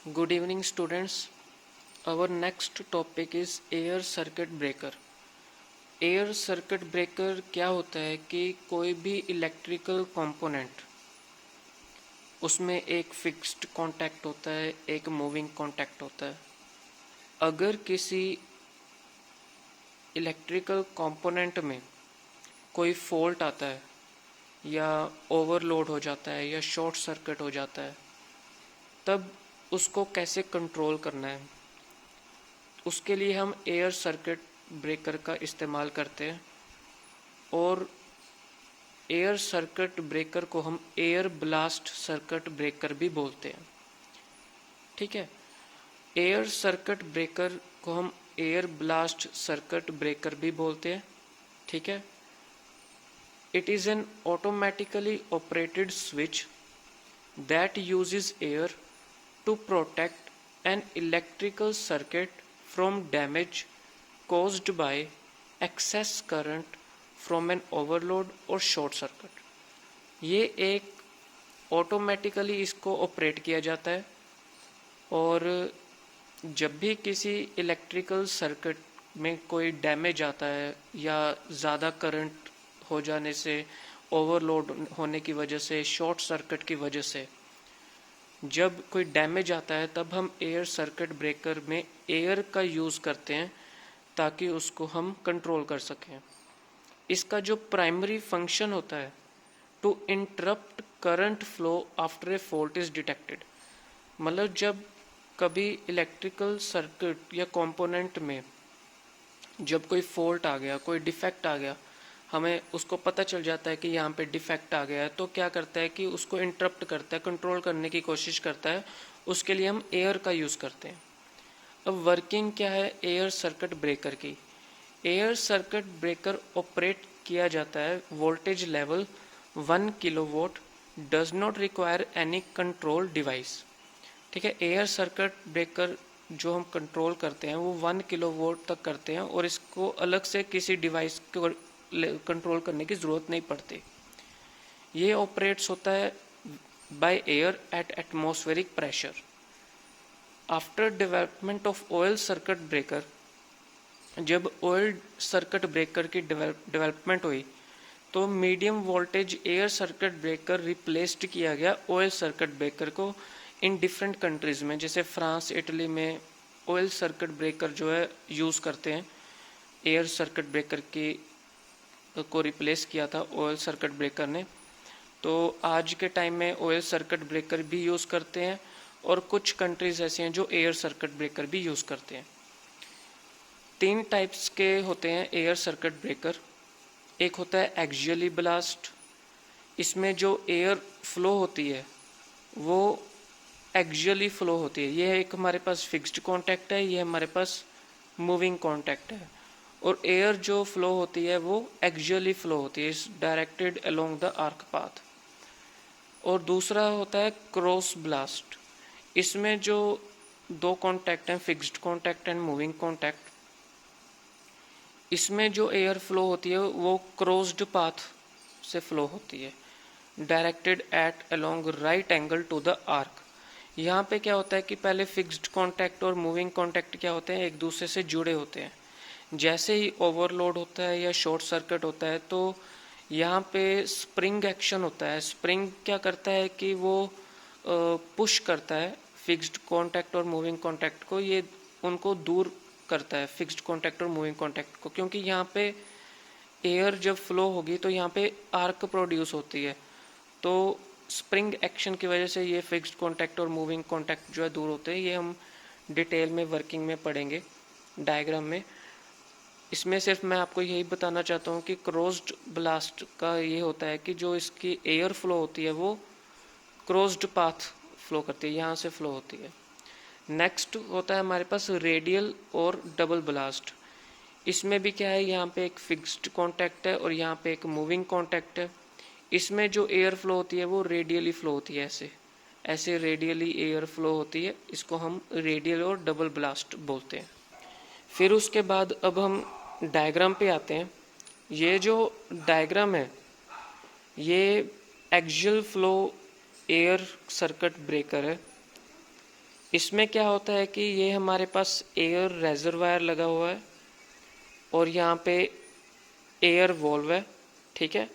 Good evening, students. Our next topic is air circuit breaker. Air circuit breaker क्या होता है कि कोई भी इलेक्ट्रिकल कंपोनेंट, उसमें एक फिक्स्ड कांटेक्ट होता है, एक मूविंग कांटेक्ट होता है. अगर किसी इलेक्ट्रिकल कंपोनेंट में कोई फॉल्ट आता है या ओवरलोड हो जाता है या शॉर्ट सर्किट हो जाता है, तब उसको कैसे कंट्रोल करना है, उसके लिए हम एयर सर्किट ब्रेकर का इस्तेमाल करते हैं. और एयर सर्किट ब्रेकर को हम एयर ब्लास्ट सर्किट ब्रेकर भी बोलते हैं. ठीक है. एयर सर्किट ब्रेकर को हम एयर ब्लास्ट सर्किट ब्रेकर भी बोलते हैं. ठीक है. It is an automatically operated switch that uses air to protect an electrical circuit from damage caused by excess current from an overload or short circuit. ये एक automatically इसको operate किया जाता है और जब भी किसी इलेक्ट्रिकल सर्किट में कोई डैमेज आता है या ज़्यादा करंट हो जाने से, ओवरलोड होने की वजह से, शॉर्ट सर्किट की वजह से जब कोई डैमेज आता है, तब हम एयर सर्किट ब्रेकर में एयर का यूज़ करते हैं ताकि उसको हम कंट्रोल कर सकें. इसका जो प्राइमरी फंक्शन होता है, to interrupt current flow after a fault is detected. मतलब जब कभी इलेक्ट्रिकल सर्किट या कंपोनेंट में जब कोई फॉल्ट आ गया, कोई डिफेक्ट आ गया, हमें उसको पता चल जाता है कि यहाँ पे डिफेक्ट आ गया है, तो क्या करता है कि उसको इंटरप्ट करता है, कंट्रोल करने की कोशिश करता है. उसके लिए हम एयर का यूज़ करते हैं. अब वर्किंग क्या है एयर सर्किट ब्रेकर की. एयर सर्किट ब्रेकर ऑपरेट किया जाता है voltage level 1 kilowatt, does not require any control device. ठीक है. एयर सर्किट ब्रेकर जो हम कंट्रोल करते हैं वो 1 किलोवाट तक करते हैं और इसको अलग से किसी डिवाइस को कंट्रोल करने की ज़रूरत नहीं पड़ती. ये ऑपरेट्स होता है by air at atmospheric pressure. After development of oil circuit breaker, जब ऑयल सर्किट ब्रेकर की डेवलपमेंट हुई तो medium voltage air circuit breaker replaced किया गया ऑयल सर्किट ब्रेकर को इन डिफरेंट कंट्रीज़ में. जैसे फ्रांस, इटली में ऑयल सर्किट ब्रेकर जो है यूज़ करते हैं. एयर सर्किट ब्रेकर की को रिप्लेस किया था ऑयल सर्किट ब्रेकर ने. तो आज के टाइम में ऑयल सर्किट ब्रेकर भी यूज़ करते हैं और कुछ कंट्रीज़ ऐसे हैं जो एयर सर्किट ब्रेकर भी यूज़ करते हैं. 3 टाइप्स के होते हैं एयर सर्किट ब्रेकर. एक होता है एक्सियली ब्लास्ट. इसमें जो एयर फ्लो होती है वो एक्सियली फ्लो होती है. ये एक हमारे पास फिक्स्ड कॉन्टैक्ट है, ये हमारे पास मूविंग कॉन्टैक्ट है. और एयर जो फ्लो होती है वो एक्सियली फ्लो होती है, is directed along the arc path. और दूसरा होता है क्रॉस ब्लास्ट. इसमें जो 2 कॉन्टैक्ट हैं, fixed contact and moving contact, इसमें जो एयर फ्लो होती है वो क्रॉस्ड पाथ से फ्लो होती है, directed at along right angle to the arc. यहाँ पे क्या होता है कि पहले फिक्स्ड कॉन्टैक्ट और मूविंग कॉन्टैक्ट क्या होते हैं, एक दूसरे से जुड़े होते हैं. जैसे ही ओवरलोड होता है या शॉर्ट सर्किट होता है तो यहाँ पे स्प्रिंग एक्शन होता है. स्प्रिंग क्या करता है कि वो पुश करता है फिक्स्ड कॉन्टैक्ट और मूविंग कॉन्टैक्ट को, ये उनको दूर करता है फिक्स्ड कॉन्टैक्ट और मूविंग कॉन्टैक्ट को, क्योंकि यहाँ पे एयर जब फ्लो होगी तो यहाँ पे आर्क प्रोड्यूस होती है. तो स्प्रिंग एक्शन की वजह से ये फिक्स्ड कॉन्टैक्ट और मूविंग कॉन्टैक्ट जो है दूर होते हैं. ये हम डिटेल में वर्किंग में पढ़ेंगे डायग्राम में. इसमें सिर्फ मैं आपको यही बताना चाहता हूँ कि क्रॉस्ड ब्लास्ट का ये होता है कि जो इसकी एयर फ्लो होती है वो क्रॉस्ड पाथ फ्लो करती है, यहाँ से फ्लो होती है. नेक्स्ट होता है हमारे पास रेडियल और डबल ब्लास्ट. इसमें भी क्या है, यहाँ पे एक फिक्स्ड कॉन्टैक्ट है और यहाँ पे एक मूविंग कॉन्टैक्ट है. इसमें जो एयर फ्लो होती है वो रेडियली फ्लो होती है, ऐसे ऐसे रेडियली एयर फ्लो होती है. इसको हम रेडियल और डबल ब्लास्ट बोलते हैं. फिर उसके बाद अब हम डायग्राम पे आते हैं. ये जो डायग्राम है ये axial flow air circuit breaker है. इसमें क्या होता है कि ये हमारे पास एयर रेजरवायर लगा हुआ है और यहाँ पे एयर वॉल्व है, ठीक है।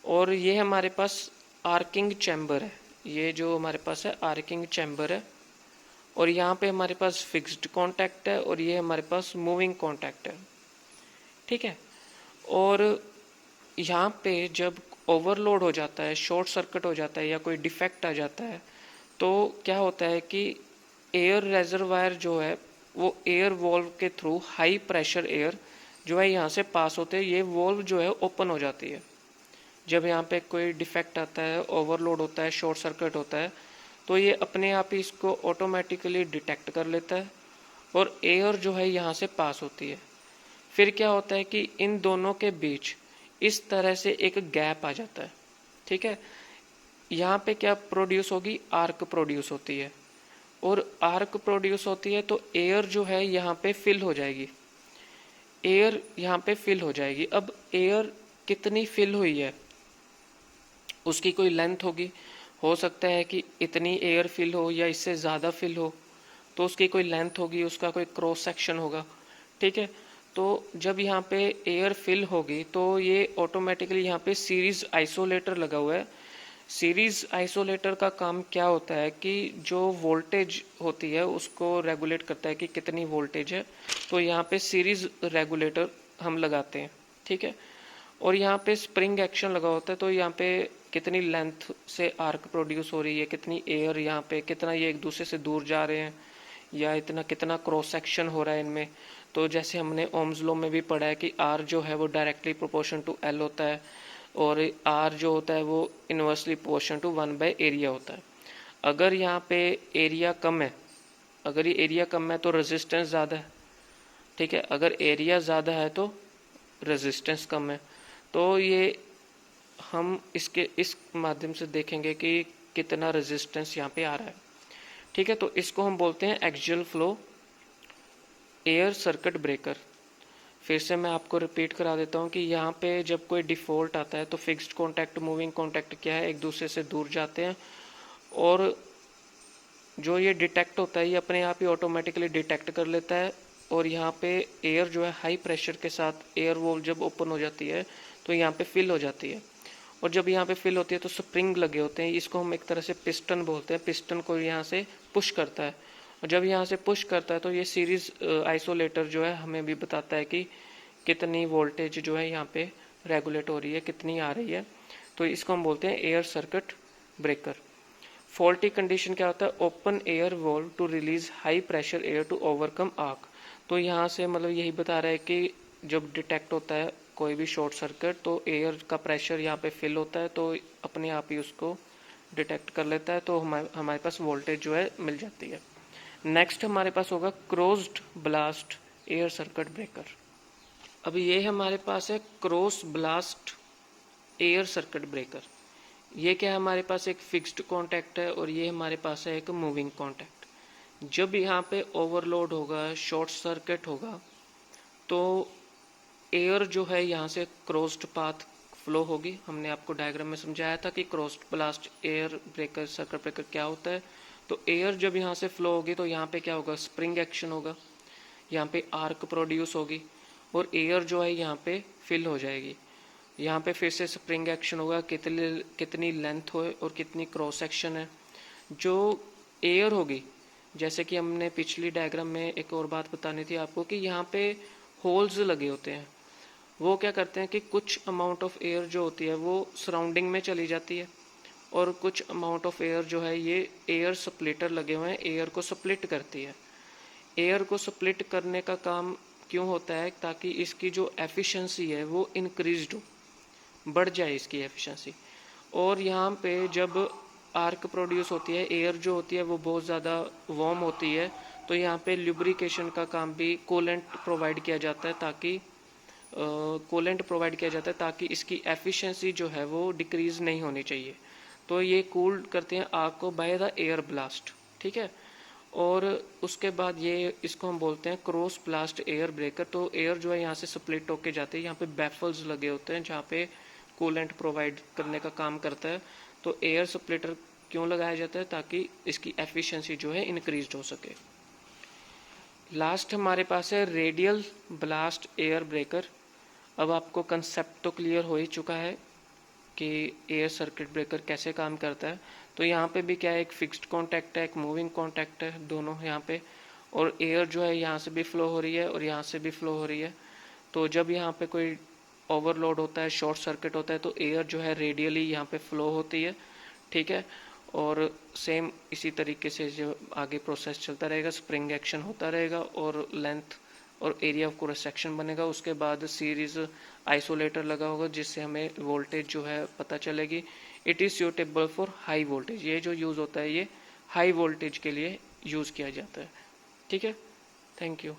और ये हमारे पास आर्किंग चैम्बर है, ये जो हमारे पास है आर्किंग चैम्बर है। और यहाँ पे हमारे पास फिक्स्ड कॉन्टैक्ट है और ये हमारे पास मूविंग कॉन्टैक्ट है, ठीक है। और यहाँ पे जब ओवरलोड हो जाता है, शॉर्ट सर्किट हो जाता है या कोई डिफेक्ट आ जाता है, तो क्या होता है कि एयर रेजरवायर जो है वो एयर वॉल्व के थ्रू हाई प्रेशर एयर जो है यहाँ से पास होते हैं, ये वॉल्व जो है ओपन हो जाती है। जब यहाँ पे कोई डिफेक्ट आता है, ओवरलोड होता है, शॉर्ट सर्किट होता है, तो ये अपने आप ही इसको ऑटोमेटिकली डिटेक्ट कर लेता है और एयर जो है यहाँ से पास होती है। फिर क्या होता है कि इन दोनों के बीच इस तरह से एक गैप आ जाता है, ठीक है। यहाँ पे क्या प्रोड्यूस होगी, आर्क प्रोड्यूस होती है। और आर्क प्रोड्यूस होती है तो एयर जो है यहाँ पे फिल हो जाएगी, एयर यहाँ पे फिल हो जाएगी। अब एयर कितनी फिल हुई है उसकी कोई लेंथ होगी, हो सकता है कि इतनी एयर फिल हो या इससे ज़्यादा फिल हो, तो उसकी कोई लेंथ होगी, उसका कोई क्रॉस सेक्शन होगा, ठीक है। तो जब यहाँ पे एयर फिल होगी तो ये ऑटोमेटिकली यहाँ पे सीरीज आइसोलेटर लगा हुआ है। सीरीज आइसोलेटर का काम क्या होता है कि जो वोल्टेज होती है उसको रेगुलेट करता है कि कितनी वोल्टेज है, तो यहाँ पे सीरीज रेगुलेटर हम लगाते हैं, ठीक है। और यहाँ पे स्प्रिंग एक्शन लगा होता है, तो यहाँ पे कितनी लेंथ से आर्क प्रोड्यूस हो रही है, कितनी एयर यहाँ पे, कितना ये एक दूसरे से दूर जा रहे हैं या इतना कितना क्रॉस सेक्शन हो रहा है इनमें। तो जैसे हमने ओम्स लॉ में भी पढ़ा है कि आर जो है वो डायरेक्टली प्रोपोर्शन टू एल होता है और आर जो होता है वो इन्वर्सली प्रोपोर्शन टू 1/एरिया होता है। अगर यहाँ पे एरिया कम है, अगर ये एरिया कम है तो रेजिस्टेंस ज़्यादा है, ठीक है। अगर एरिया ज़्यादा है तो रेजिस्टेंस कम है। तो ये हम इसके इस माध्यम से देखेंगे कि कितना रेजिस्टेंस यहाँ पे आ रहा है, ठीक है। तो इसको हम बोलते हैं axial flow air circuit breaker. फिर से मैं आपको रिपीट करा देता हूँ कि यहाँ पे जब कोई डिफ़ॉल्ट आता है तो फिक्स्ड कॉन्टैक्ट, मूविंग कॉन्टैक्ट क्या है, एक दूसरे से दूर जाते हैं और जो ये डिटेक्ट होता है ये अपने आप ही ऑटोमेटिकली डिटेक्ट कर लेता है। और यहाँ पे एयर जो है हाई प्रेशर के साथ एयर वॉल्व जब ओपन हो जाती है तो यहाँ पे फिल हो जाती है। और जब यहाँ पे फिल होती है तो स्प्रिंग लगे होते हैं, इसको हम एक तरह से पिस्टन बोलते हैं, पिस्टन को यहाँ से पुश करता है। और जब यहाँ से पुश करता है तो ये सीरीज आइसोलेटर जो है हमें भी बताता है कि कितनी वोल्टेज जो है यहाँ पे रेगुलेट हो रही है, कितनी आ रही है। तो इसको हम बोलते हैं air circuit breaker. Faulty condition क्या होता है, open air valve to release high pressure air to overcome arc. तो यहाँ से मतलब यही बता रहा है कि जब डिटेक्ट होता है कोई भी शॉर्ट सर्किट तो एयर का प्रेशर यहाँ पे फिल होता है तो अपने आप ही उसको डिटेक्ट कर लेता है, तो हमारे पास वोल्टेज जो है मिल जाती है। नेक्स्ट हमारे पास होगा closed blast air circuit breaker. अब ये हमारे पास है cross blast air circuit breaker. ये क्या है, हमारे पास एक फिक्स्ड कॉन्टैक्ट है और ये हमारे पास है एक मूविंग कॉन्टैक्ट। जब यहाँ पे ओवरलोड होगा, शॉर्ट सर्किट होगा, तो एयर जो है यहाँ से क्रॉस्ड पाथ फ्लो होगी। हमने आपको डायग्राम में समझाया था कि crossed blast air breaker circuit breaker क्या होता है। तो एयर जब यहाँ से फ्लो होगी तो यहाँ पे क्या होगा, स्प्रिंग एक्शन होगा, यहाँ पे आर्क प्रोड्यूस होगी और एयर जो है यहाँ पे फिल हो जाएगी। यहाँ पे फिर से स्प्रिंग एक्शन होगा, कितनी लेंथ हो और कितनी क्रॉस सेक्शन है। जो एयर होगी, जैसे कि हमने पिछली डायग्राम में एक और बात बतानी थी आपको कि यहाँ पे होल्स लगे होते हैं, वो क्या करते हैं कि कुछ अमाउंट ऑफ एयर जो होती है वो सराउंडिंग में चली जाती है और कुछ अमाउंट ऑफ एयर जो है ये एयर स्प्लिटर लगे हुए हैं, एयर को स्प्लिट करती है। एयर को स्प्लिट करने का काम क्यों होता है, ताकि इसकी जो एफिशिएंसी है वो इंक्रीज्ड हो, बढ़ जाए इसकी एफिशिएंसी। और यहाँ पे जब आर्क प्रोड्यूस होती है, एयर जो होती है वो बहुत ज़्यादा वार्म होती है, तो यहाँ पे ल्यूब्रिकेशन का काम भी कूलेंट प्रोवाइड किया जाता है, ताकि ताकि इसकी एफिशिएंसी जो है वो डिक्रीज नहीं होनी चाहिए। तो ये कूल करते हैं आग को बाय द एयर ब्लास्ट, ठीक है। और उसके बाद ये इसको हम बोलते हैं क्रॉस ब्लास्ट एयर ब्रेकर। तो एयर जो है यहाँ से स्प्लिट होके जाती है, यहाँ पे बैफल्स लगे होते हैं जहाँ पे कूलेंट प्रोवाइड करने का काम करता है। तो एयर स्प्लिटर क्यों लगाया जाता है? ताकि इसकी एफिशिएंसी जो है इंक्रीज हो सके। लास्ट हमारे पास है रेडियल ब्लास्ट एयर ब्रेकर। अब आपको कंसेप्ट तो क्लियर हो ही चुका है कि एयर सर्किट ब्रेकर कैसे काम करता है। तो यहाँ पे भी क्या है, एक फिक्स्ड कॉन्टैक्ट है, एक मूविंग कॉन्टैक्ट है, दोनों यहाँ पे, और एयर जो है यहाँ से भी फ्लो हो रही है और यहाँ से भी फ्लो हो रही है। तो जब यहाँ पे कोई ओवरलोड होता है, शॉर्ट सर्किट होता है, तो एयर जो है रेडियली यहाँ पे फ्लो होती है, ठीक है। और सेम इसी तरीके से जो आगे प्रोसेस चलता रहेगा, स्प्रिंग एक्शन होता रहेगा और लेंथ और एरिया ऑफ क्रॉस सेक्शन बनेगा। उसके बाद सीरीज आइसोलेटर लगा होगा जिससे हमें वोल्टेज जो है पता चलेगी। It is suitable for high voltage. ये जो यूज़ होता है ये हाई वोल्टेज के लिए यूज़ किया जाता है, ठीक है। Thank you.